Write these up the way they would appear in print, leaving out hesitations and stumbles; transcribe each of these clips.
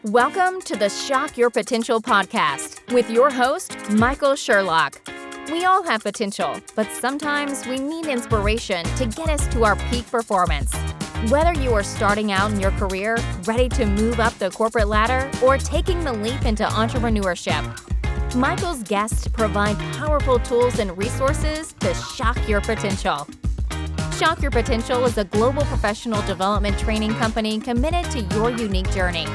Welcome to the Shock Your Potential podcast with your host, Michael Sherlock. We all have potential, but sometimes we need inspiration to get us to our peak performance. Whether you are starting out in your career, ready to move up the corporate ladder, or taking the leap into entrepreneurship, Michael's guests provide powerful tools and resources to shock your potential. Shock Your Potential is a global professional development training company committed to your unique journey.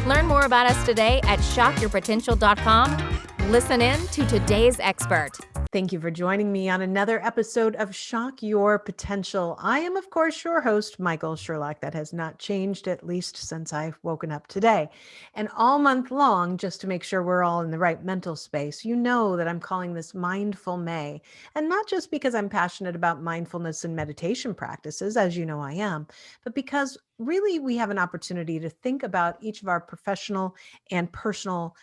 Learn more about us today at shockyourpotential.com. Listen in to today's expert. Thank you for joining me on another episode of Shock Your Potential. I am, of course, your host, Michael Sherlock. That has not changed, at least since I've woken up today. And all month long, just to make sure we're all in the right mental space, you know that I'm calling this Mindful May. And not just because I'm passionate about mindfulness and meditation practices, as you know I am, but because really we have an opportunity to think about each of our professional and personal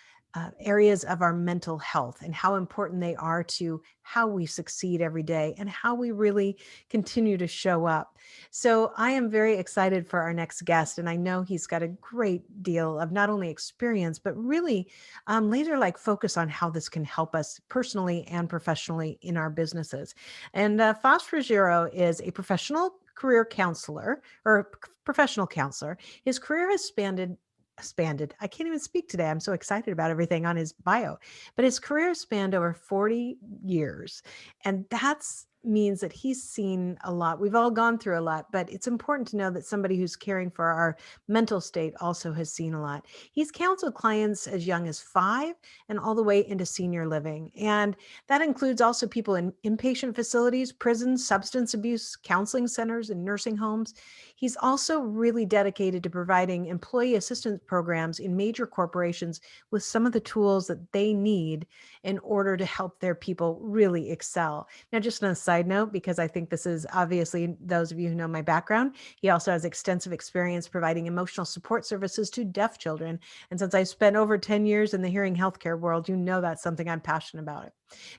areas of our mental health and how important they are to how we succeed every day and how we really continue to show up. So I am very excited for our next guest, and I know he's got a great deal of not only experience, but really laser-like focus on how this can help us personally and professionally in our businesses. And Faust Ruggiero is a professional counselor. His career has spanned. I can't even speak today. I'm so excited about everything on his bio. But his career spanned over 40 years. And that's means that he's seen a lot. We've all gone through a lot, but it's important to know that somebody who's caring for our mental state also has seen a lot. He's counseled clients as young as 5 and all the way into senior living. And that includes also people in inpatient facilities, prisons, substance abuse, counseling centers, and nursing homes. He's also really dedicated to providing employee assistance programs in major corporations with some of the tools that they need in order to help their people really excel. Now, just on a side note, because I think this is obviously those of you who know my background, he also has extensive experience providing emotional support services to deaf children. And since I spent over 10 years in the hearing healthcare world, you know that's something I'm passionate about.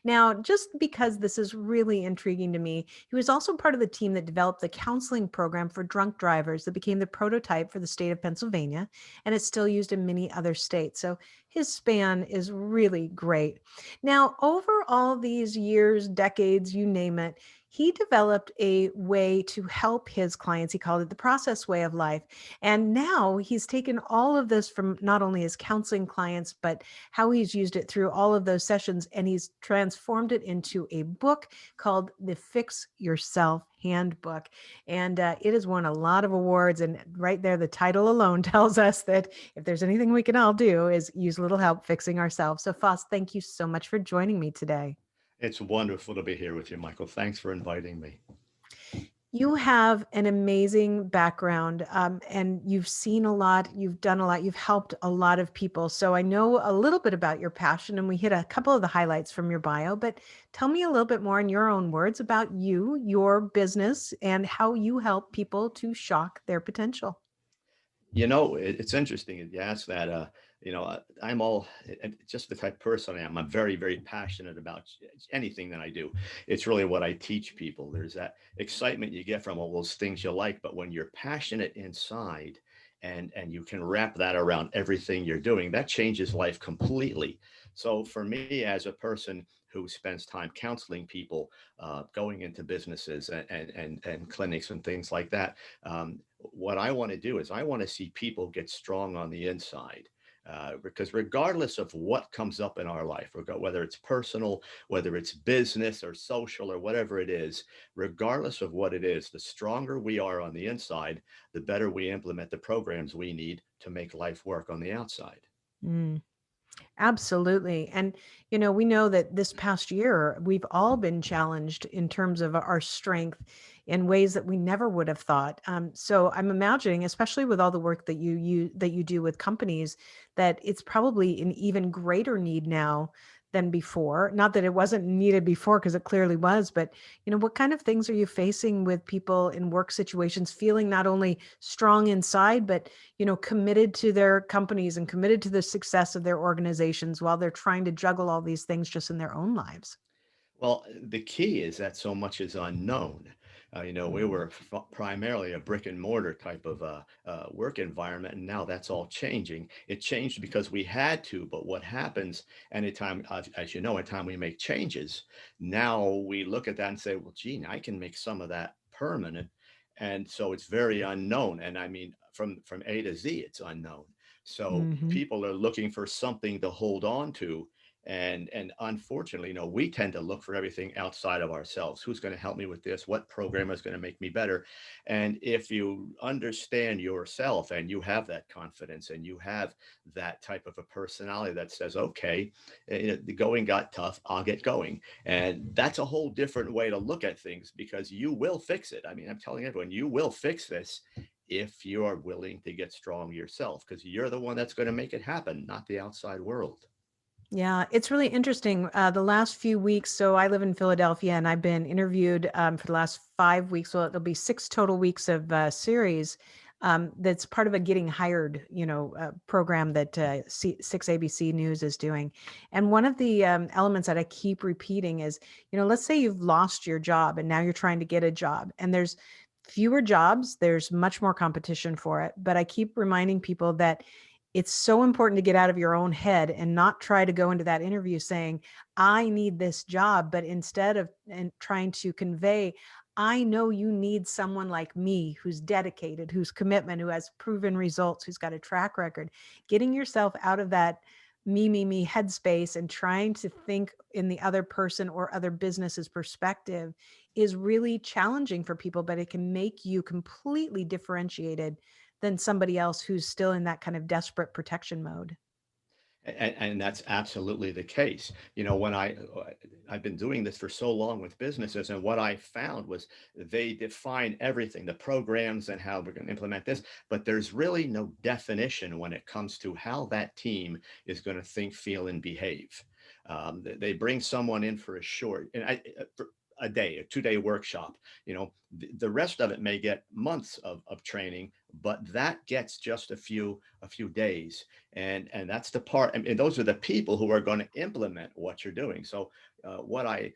Now, just because this is really intriguing to me, he was also part of the team that developed the counseling program for drunk drivers that became the prototype for the state of Pennsylvania, and it's still used in many other states. So his span is really great. Now, over all these years, decades, you name it, he developed a way to help his clients. He called it the process way of life. And now he's taken all of this from not only his counseling clients, but how he's used it through all of those sessions. And he's transformed it into a book called the Fix Yourself Handbook. And it has won a lot of awards. And right there, the title alone tells us that if there's anything we can all do is use a little help fixing ourselves. So Faust, thank you so much for joining me today. It's wonderful to be here with you, Michael. Thanks for inviting me. You have an amazing background, and you've seen a lot, you've done a lot, you've helped a lot of people. So I know a little bit about your passion, and we hit a couple of the highlights from your bio, but tell me a little bit more in your own words about you, your business, and how you help people to shock their potential. It's interesting that you ask that. Just the type of person I am. I'm very, very passionate about anything that I do. It's really what I teach people. There's that excitement you get from all those things you like, but when you're passionate inside and you can wrap that around everything you're doing, that changes life completely. So for me, as a person who spends time counseling people, going into businesses and clinics and things like that, what I want to do is I want to see people get strong on the inside. Because regardless of what comes up in our life, whether it's personal, whether it's business or social or whatever it is, regardless of what it is, the stronger we are on the inside, the better we implement the programs we need to make life work on the outside. Mm. Absolutely. And, we know that this past year, we've all been challenged in terms of our strength in ways that we never would have thought. So I'm imagining, especially with all the work that you do with companies, that it's probably an even greater need now than before. Not that it wasn't needed before, because it clearly was, but what kind of things are you facing with people in work situations feeling not only strong inside, but committed to their companies and committed to the success of their organizations while they're trying to juggle all these things just in their own lives? Well, the key is that so much is unknown. We were primarily a brick and mortar type of work environment, and now that's all changing. It changed because we had to, but what happens anytime, as you know, anytime we make changes, now we look at that and say, well, gee, I can make some of that permanent. And so it's very unknown. And I mean, from A to Z, it's unknown. So Hmm. people are looking for something to hold on to, and unfortunately, we tend to look for everything outside of ourselves. Who's going to help me with this? What program is going to make me better? And if you understand yourself and you have that confidence and you have that type of a personality that says, okay, the going got tough, I'll get going. And that's a whole different way to look at things, because you will fix it. I mean, I'm telling everyone, you will fix this if you are willing to get strong yourself, because you're the one that's going to make it happen, not the outside world. Yeah, it's really interesting. The last few weeks, so I live in Philadelphia and I've been interviewed for the last 5 weeks. Well, there'll be 6 total weeks of series that's part of a getting hired, program that 6 ABC News is doing. And one of the elements that I keep repeating is, let's say you've lost your job and now you're trying to get a job, and there's fewer jobs, there's much more competition for it. But I keep reminding people that it's so important to get out of your own head and not try to go into that interview saying, I need this job, but instead of and trying to convey, I know you need someone like me who's dedicated, whose commitment, who has proven results, who's got a track record. Getting yourself out of that me headspace and trying to think in the other person or other business's perspective is really challenging for people, but it can make you completely differentiated than somebody else who's still in that kind of desperate protection mode. And that's absolutely the case. When I've been doing this for so long with businesses, and what I found was they define everything, the programs and how we're going to implement this, but there's really no definition when it comes to how that team is going to think, feel, and behave. They bring someone in for a short, for a day, a 2-day workshop. The rest of it may get months of training, but that gets just a few days. And that's the part, and those are the people who are going to implement what you're doing. So what I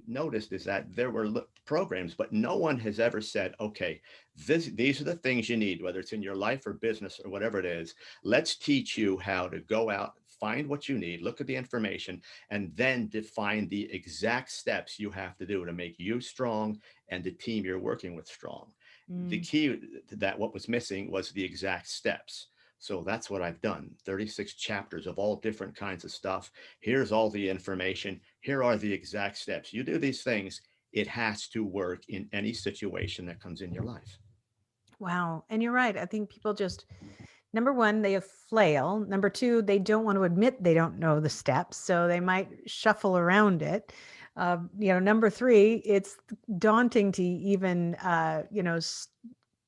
noticed is that there were programs, but no one has ever said, okay, these are the things you need, whether it's in your life or business or whatever it is. Let's teach you how to go out, find what you need, look at the information, and then define the exact steps you have to do to make you strong and the team you're working with strong. The Mm. key to that, what was missing, was the exact steps. So that's what I've done. 36 chapters of all different kinds of stuff. Here's all the information. Here are the exact steps. You do these things, it has to work in any situation that comes in your life. Wow. And you're right. I think people just, number one, they flail. Number two, they don't want to admit they don't know the steps. So they might shuffle around it. Number three, it's daunting to even,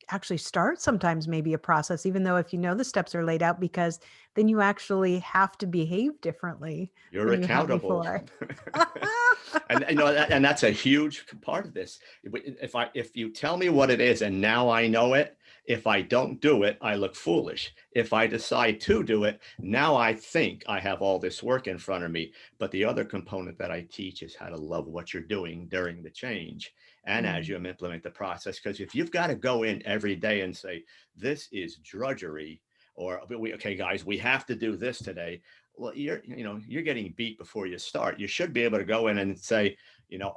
actually start sometimes maybe a process, even though if you know the steps are laid out, because then you actually have to behave differently You're than you have accountable. before. And that's a huge part of this. If you tell me what it is and now I know it, if I don't do it, I look foolish. If I decide to do it, now I think I have all this work in front of me. But the other component that I teach is how to love what you're doing during the change and as Mm. you implement the process. Because if you've got to go in every day and say, this is drudgery, or okay, guys, we have to do this today. Well, you're getting beat before you start. You should be able to go in and say,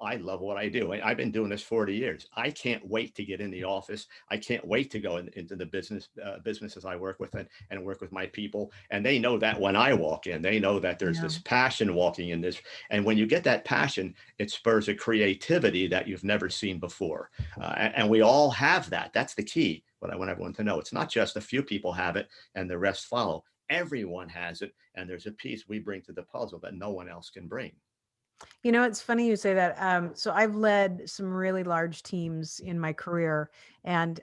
I love what I do. I've been doing this 40 years. I can't wait to get in the office. I can't wait to go into the businesses I work with, and work with my people. And they know that when I walk in, they know that there's Yeah. this passion walking in this. And when you get that passion, it spurs a creativity that you've never seen before. And we all have that. That's the key. What I want everyone to know. It's not just a few people have it and the rest follow. Everyone has it, and there's a piece we bring to the puzzle that no one else can bring. It's funny you say that. So I've led some really large teams in my career, and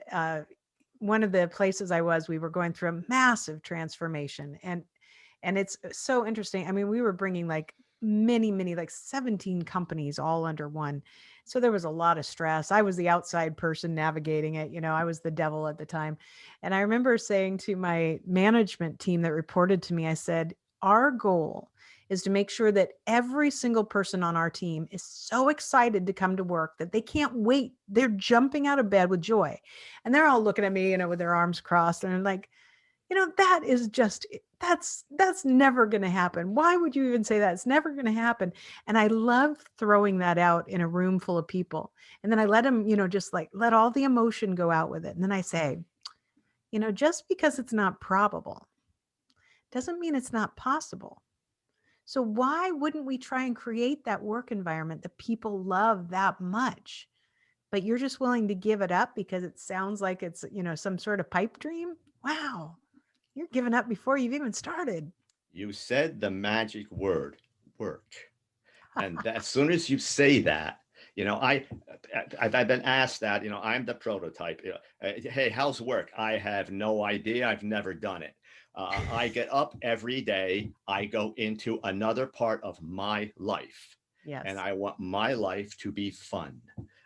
one of the places I was, we were going through a massive transformation, and it's so interesting. I mean, we were bringing like many, like 17 companies all under one. So there was a lot of stress. I was the outside person navigating it. I was the devil at the time. And I remember saying to my management team that reported to me, I said, our goal is to make sure that every single person on our team is so excited to come to work that they can't wait. They're jumping out of bed with joy. And they're all looking at me, with their arms crossed, and they're like, that is just that's never going to happen. Why would you even say that? It's never going to happen. And I love throwing that out in a room full of people. And then I let them, just like let all the emotion go out with it. And then I say, just because it's not probable doesn't mean it's not possible. So why wouldn't we try and create that work environment that people love that much? But you're just willing to give it up because it sounds like it's, some sort of pipe dream? Wow. You're giving up before you've even started. You said the magic word, work. And that, as soon as you say that, I've been asked that, I'm the prototype. Hey, how's work? I have no idea. I've never done it. I get up every day. I go into another part of my life, and Yes. I want my life to be fun.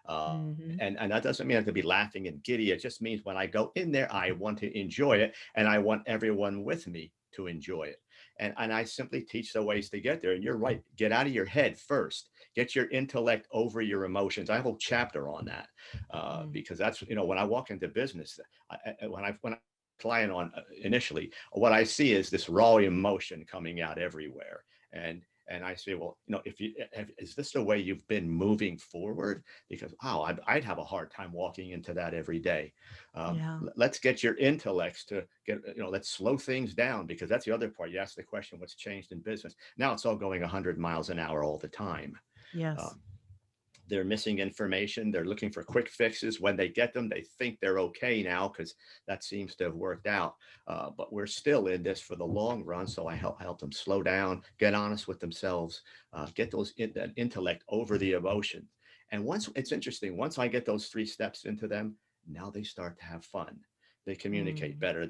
Uh, Hmm. and that doesn't mean I have to be laughing and giddy. It just means when I go in there, I want to enjoy it, and I want everyone with me to enjoy it. And I simply teach the ways to get there. And you're right. Get out of your head first. Get your intellect over your emotions. I have a whole chapter on that Mm. because that's when I walk into business, when I client on initially, what I see is this raw emotion coming out everywhere. And I say, well, is this the way you've been moving forward? Because wow, I'd have a hard time walking into that every day. Yeah. Let's get your intellects to get, let's slow things down, because that's the other part. You ask the question, what's changed in business? Now it's all going 100 miles an hour all the time. Yes. Um, they're missing information. They're looking for quick fixes. When they get them, they think they're okay now because that seems to have worked out. But we're still in this for the long run. So I help them slow down, get honest with themselves, get that intellect over the emotion. And once it's interesting, once I get those 3 steps into them, now they start to have fun. They communicate Mm. better.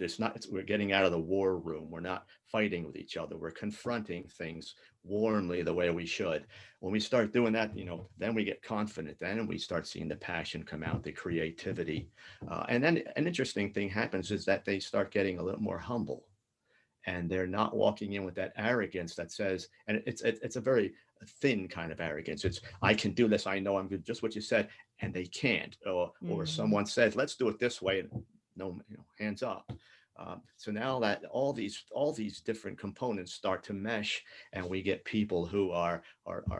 We're getting out of the war room. We're not fighting with each other. We're confronting things warmly the way we should. When we start doing that, then we get confident. Then we start seeing the passion come out, the creativity. And then an interesting thing happens is that they start getting a little more humble, and they're not walking in with that arrogance that says, and it's a very thin kind of arrogance. It's, I can do this. I know I'm good. Just what you said. And they can't, or Hmm. someone says, let's do it this way. And no, hands up. So now that all these different components start to mesh, and we get people who are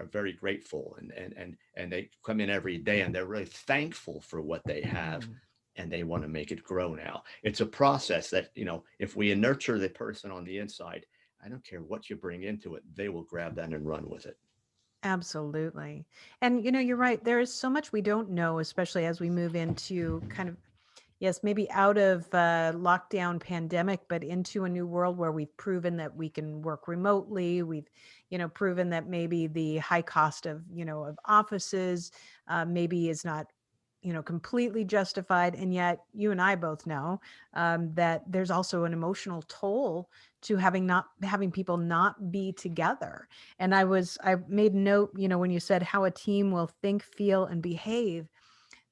very grateful, and they come in every day and they're really thankful for what they have, Mm. and they want to make it grow now. It's a process that, if we nurture the person on the inside, I don't care what you bring into it, they will grab that and run with it. Absolutely. And you're right. There is so much we don't know, especially as we move into kind of, yes, maybe out of lockdown pandemic, but into a new world where we've proven that we can work remotely. We've, proven that maybe the high cost of, of offices maybe is not, completely justified. And yet you and I both know that there's also an emotional toll to having people not be together. And I made note, when you said how a team will think, feel, and behave,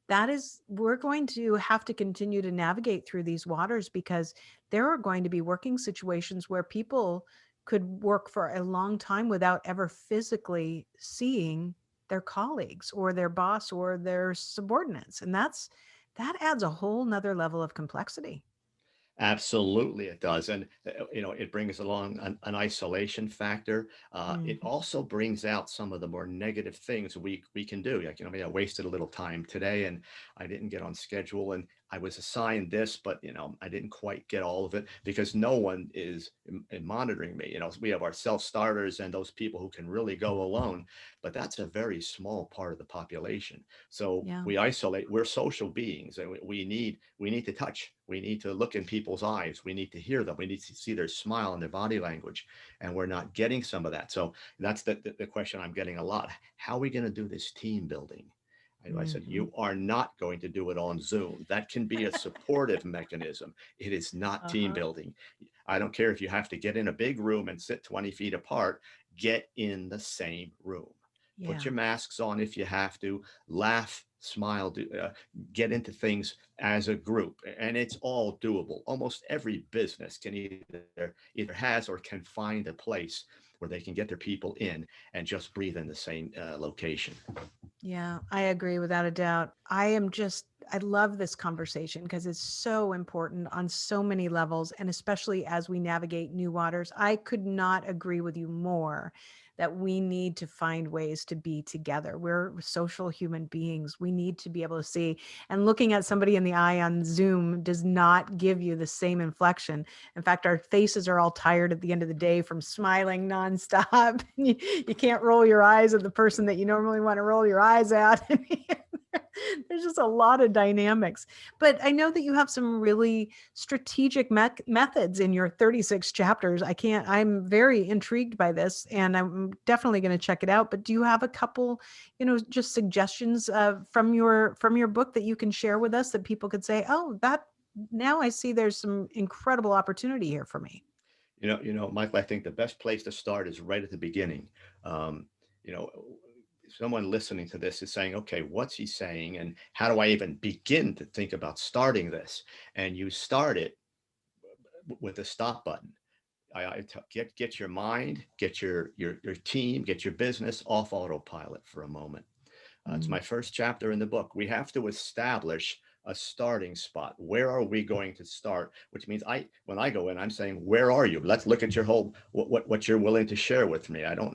that is, we're going to have to continue to navigate through these waters, because there are going to be working situations where people could work for a long time without ever physically seeing their colleagues or their boss or their subordinates. And that adds a whole nother level of complexity. Absolutely, it does, and it brings along an isolation factor. It Mhm. also brings out some of the more negative things we can do. Like, I wasted a little time today, and I didn't get on schedule, and I was assigned this, but I didn't quite get all of it because no one is monitoring me. We have our self starters and those people who can really go alone, but that's a very small part of the population. So Yeah. we isolate. We're social beings, and we need to touch. We need to look in people's eyes. We need to hear them. We need to see their smile and their body language, and we're not getting some of that. So that's the question I'm getting a lot. How are we going to do this team building? I said, Mhm. you are not going to do it on Zoom. That can be a supportive mechanism. It is not team Uh-huh. building. I don't care if you have to get in a big room and sit 20 feet apart, get in the same room. Put Yeah. your masks on if you have to, laugh, smile, get into things as a group. And it's all doable. Almost every business can either has or can find a place where they can get their people in and just breathe in the same location. Yeah, I agree without a doubt. I love this conversation because it's so important on so many levels. And especially as we navigate new waters, I could not agree with you more that we need to find ways to be together. We're social human beings. We need to be able to see. And looking at somebody in the eye on Zoom does not give you the same inflection. In fact, our faces are all tired at the end of the day from smiling nonstop. You can't roll your eyes at the person that you normally want to roll your eyes at. There's just a lot of dynamics. But I know that you have some really strategic methods in your 36 chapters. I'm very intrigued by this and I'm definitely going to check it out. But do you have a couple, just suggestions from your book that you can share with us that people could say, oh, that now I see there's some incredible opportunity here for me? Michael, I think the best place to start is right at the beginning. Um, you know, Someone listening to this is saying, okay, what's he saying? And how do I even begin to think about starting this? And you start it with a stop button. Get your mind, get your team, get your business off autopilot for a moment. It's Mm. my first chapter in the book. We have to establish a starting spot. Where are we going to start? Which means when I go in, I'm saying, where are you? Let's look at your whole what you're willing to share with me. I don't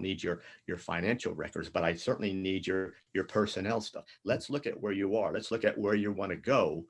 need your financial records, but I certainly need your personnel stuff. Let's look at where you are. Let's look at where you want to go,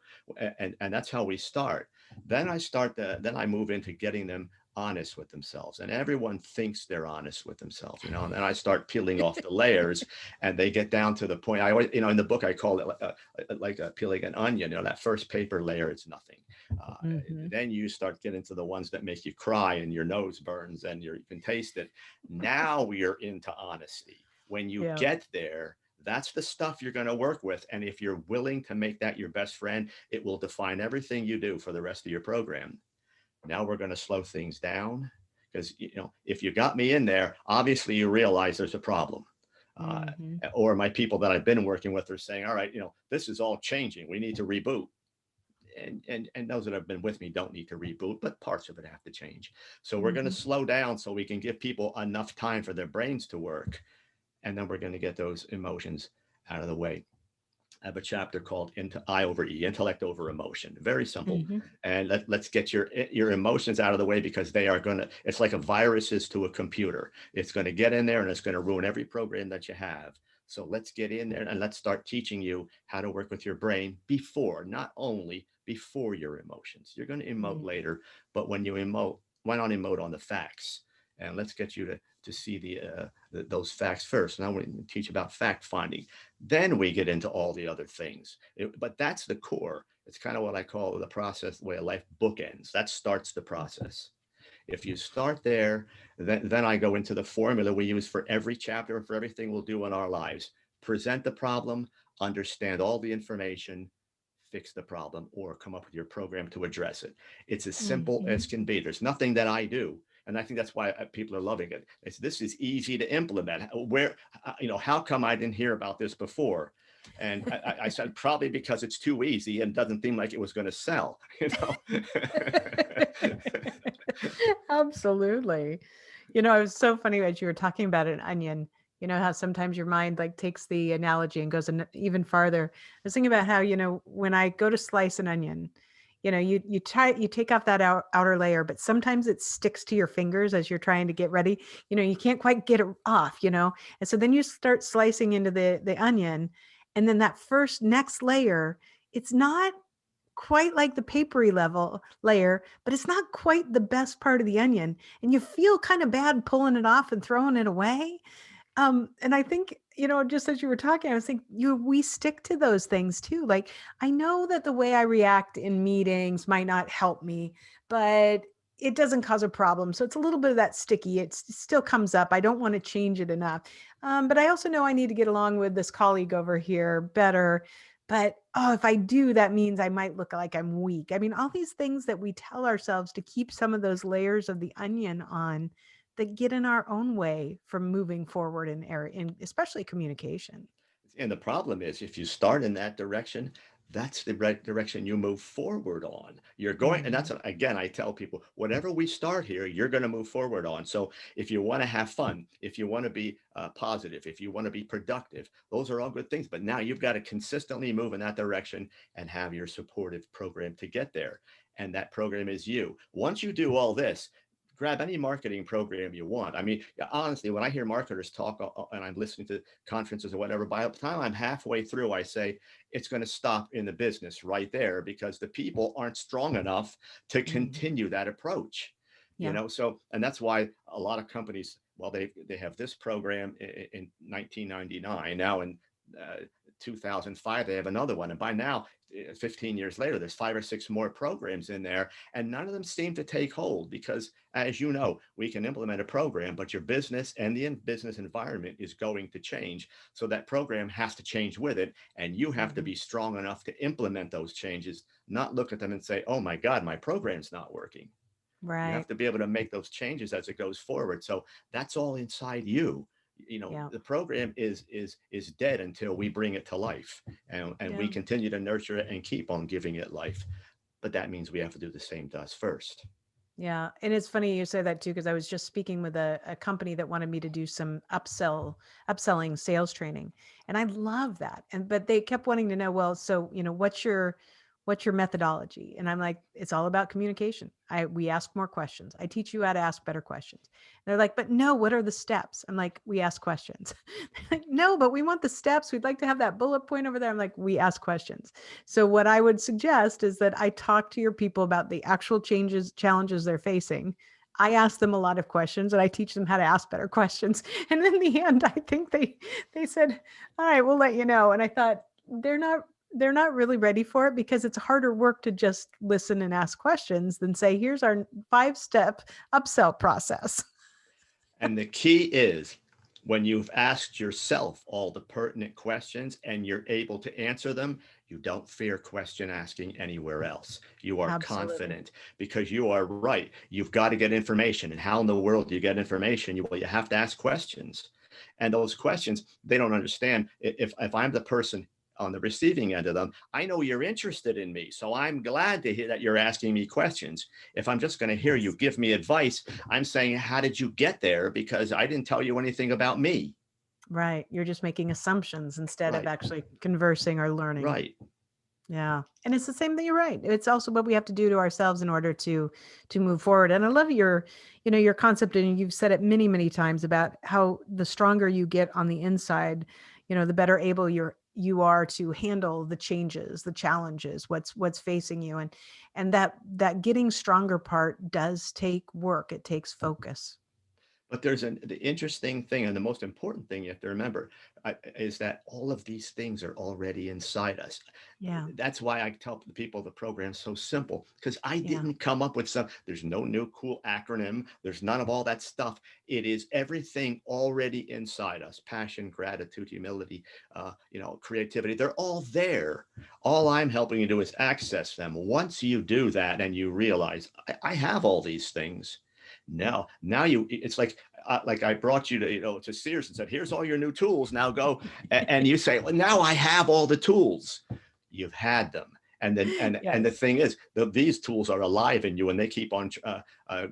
and that's how we start. Then I move into getting them honest with themselves, and everyone thinks they're honest with themselves, and then I start peeling off the layers, and they get down to the point. I always, in the book I call it like peeling an onion. That first paper layer is nothing. uh, Mm-hmm. then you start getting to the ones that make you cry and your nose burns and you can taste it. Now we are into honesty. When you Yeah. get there, that's the stuff you're going to work with, and if you're willing to make that your best friend, it will define everything you do for the rest of your program. Now we're going to slow things down, because if you got me in there, obviously you realize there's a problem. uh, Mm-hmm. or my people that I've been working with are saying, all right, this is all changing, we need to reboot. And those that have been with me don't need to reboot, but parts of it have to change. So we're going to Mm-hmm. slow down so we can give people enough time for their brains to work, and then we're going to get those emotions out of the way. I have a chapter called I over E, intellect over emotion. Very simple. Mm-hmm. And let's get your emotions out of the way, because they are going to, it's like a virus is to a computer. It's going to get in there and it's going to ruin every program that you have. So let's get in there and let's start teaching you how to work with your brain before, not only before your emotions. You're going to emote later, but when you emote, why not emote on the facts? And let's get you to see those facts first. Now we teach about fact finding. Then we get into all the other things. But that's the core. It's kind of what I call the process, the way a life bookends. That starts the process. If you start there, then I go into the formula we use for every chapter and for everything we'll do in our lives. Present the problem, understand all the information, fix the problem, or come up with your program to address it. It's as simple Mm-hmm. as can be. There's nothing that I do. And I think that's why people are loving it. This is easy to implement. How come I didn't hear about this before? And I said, probably because it's too easy and doesn't seem like it was going to sell, Absolutely. It was so funny as you were talking about an onion. You know how sometimes your mind like takes the analogy and goes even farther. I was thinking about how, when I go to slice an onion, you take off that outer layer, but sometimes it sticks to your fingers as you're trying to get ready. You can't quite get it off. And so then you start slicing into the onion, and then that next layer, it's not quite like the papery level layer, but it's not quite the best part of the onion. And you feel kind of bad pulling it off and throwing it away. And I think, just as you were talking, I was thinking, we stick to those things too. Like, I know that the way I react in meetings might not help me, but it doesn't cause a problem. So it's a little bit of that sticky. It still comes up. I don't want to change it enough. But I also know I need to get along with this colleague over here better. But if I do, that means I might look like I'm weak. I mean, all these things that we tell ourselves to keep some of those layers of the onion on that get in our own way from moving forward in especially communication. And the problem is, if you start in that direction, that's the right direction you move forward on. You're going, and Mhm. that's, again, I tell people, whatever we start here, you're going to move forward on. So if you want to have fun, if you want to be positive, if you want to be productive, those are all good things. But now you've got to consistently move in that direction and have your supportive program to get there. And that program is you. Once you do all this, grab any marketing program you want. I mean, honestly, when I hear marketers talk and I'm listening to conferences or whatever, by the time I'm halfway through, I say, it's going to stop in the business right there because the people aren't strong enough to Mhm. continue that approach. Yeah. So, and that's why a lot of companies, well, they have this program in 1999. Now in uh, 2005, they have another one. And by now, 15 years later, there's 5 or 6 more programs in there, and none of them seem to take hold because, as you know, we can implement a program, but your business and the business environment is going to change. So that program has to change with it, and you have to Mhm. be strong enough to implement those changes, not look at them and say, oh my God, my program's not working. You have Right. to be able to make those changes as it goes forward. So that's all inside you. Yeah. The program is dead until we bring it to life, and we Yeah. continue to nurture it and keep on giving it life. But that means we have to do the same to us first. Yeah. And it's funny you say that too, because I was just speaking with a company that wanted me to do some upselling sales training. And I love that. And but they kept wanting to know, well, so what's your methodology? And I'm like, it's all about communication. We ask more questions. I teach you how to ask better questions. And they're like, but no, what are the steps? I'm like, we ask questions. Like, no, but we want the steps. We'd like to have that bullet point over there. I'm like, we ask questions. So what I would suggest is that I talk to your people about the actual challenges they're facing. I ask them a lot of questions and I teach them how to ask better questions. And in the end, I think they said, "All right, we'll let you know." And I thought they're not really ready for it because it's harder work to just listen and ask questions than say, "Here's our 5-step upsell process." And the key is when you've asked yourself all the pertinent questions and you're able to answer them, you don't fear question asking anywhere else. You are Absolutely. confident because you are right. You've got to get information. And how in the world do you get information? You have to ask questions. And those questions, they don't understand. If I'm the person on the receiving end of them, I know you're interested in me. So I'm glad to hear that you're asking me questions. If I'm just going to hear you Yes. give me advice, I'm saying, how did you get there? Because I didn't tell you anything about me. Right. You're just making assumptions instead of Right, actually conversing or learning. right. Yeah. And it's the same thing, you're right. It's also what we have to do to ourselves in order to move forward. And I love your concept, and you've said it many, many times about how the stronger you get on the inside, the better able you are to handle the changes, the challenges, what's facing you. And that getting stronger part does take work. It takes focus. But the interesting thing and the most important thing you have to remember is that all of these things are already inside us. Yeah. That's why I tell the people the program's so simple because I Yeah. didn't come up with there's no new cool acronym. There's none of all that stuff. It is everything already inside us. Passion, gratitude, humility, creativity. They're all there. All I'm helping you do is access them. Once you do that and you realize I have all these things, now it's like I brought you to Sears and said, here's all your new tools. Now go. And you say, well, now I have all the tools. You've had them. And then and the Yes. thing is, these tools are alive in you, and they keep on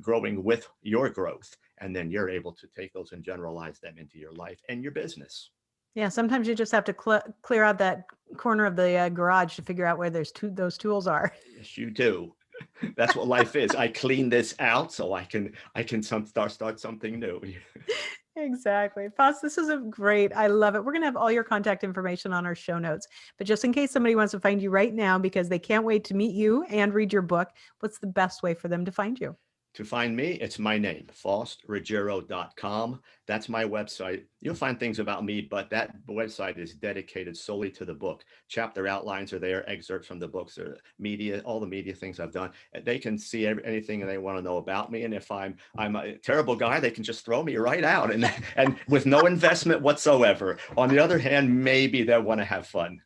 growing with your growth. And then you're able to take those and generalize them into your life and your business. Yeah, sometimes you just have to clear out that corner of the garage to figure out where those tools are. Yes, you do. That's what life is. I clean this out so I can start something new. Exactly. Foss, this is a great. I love it. We're going to have all your contact information on our show notes. But just in case somebody wants to find you right now because they can't wait to meet you and read your book, what's the best way for them to find you? To find me, it's my name, faustruggiero.com. That's my website. You'll find things about me, but that website is dedicated solely to the book. Chapter outlines are there, excerpts from the books, or media, all the media things I've done. They can see anything they want to know about me. And if I'm a terrible guy, they can just throw me right out and with no investment whatsoever. On the other hand, maybe they'll want to have fun.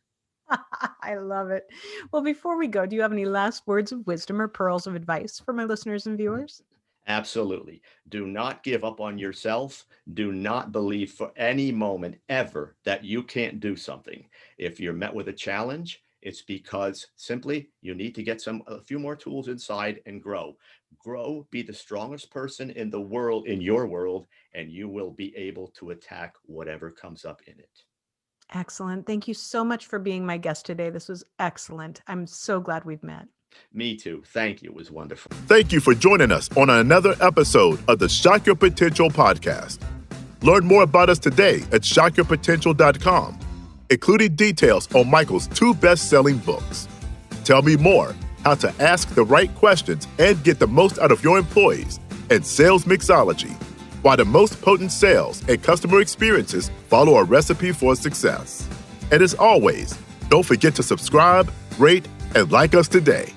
I love it. Well, before we go, do you have any last words of wisdom or pearls of advice for my listeners and viewers? Absolutely. Do not give up on yourself. Do not believe for any moment ever that you can't do something. If you're met with a challenge, It's because simply you need to get a few more tools inside and grow. Grow, be the strongest person in the world, in your world, and you will be able to attack whatever comes up in it. Excellent. Thank you so much for being my guest today. This was excellent. I'm so glad we've met. Me too. Thank you. It was wonderful. Thank you for joining us on another episode of the Shock Your Potential podcast. Learn more about us today at shockyourpotential.com, including details on Michael's 2 best-selling books. Tell me more, how to ask the right questions and get the most out of your employees, and sales mixology, why the most potent sales and customer experiences follow a recipe for success. And as always, don't forget to subscribe, rate, and like us today.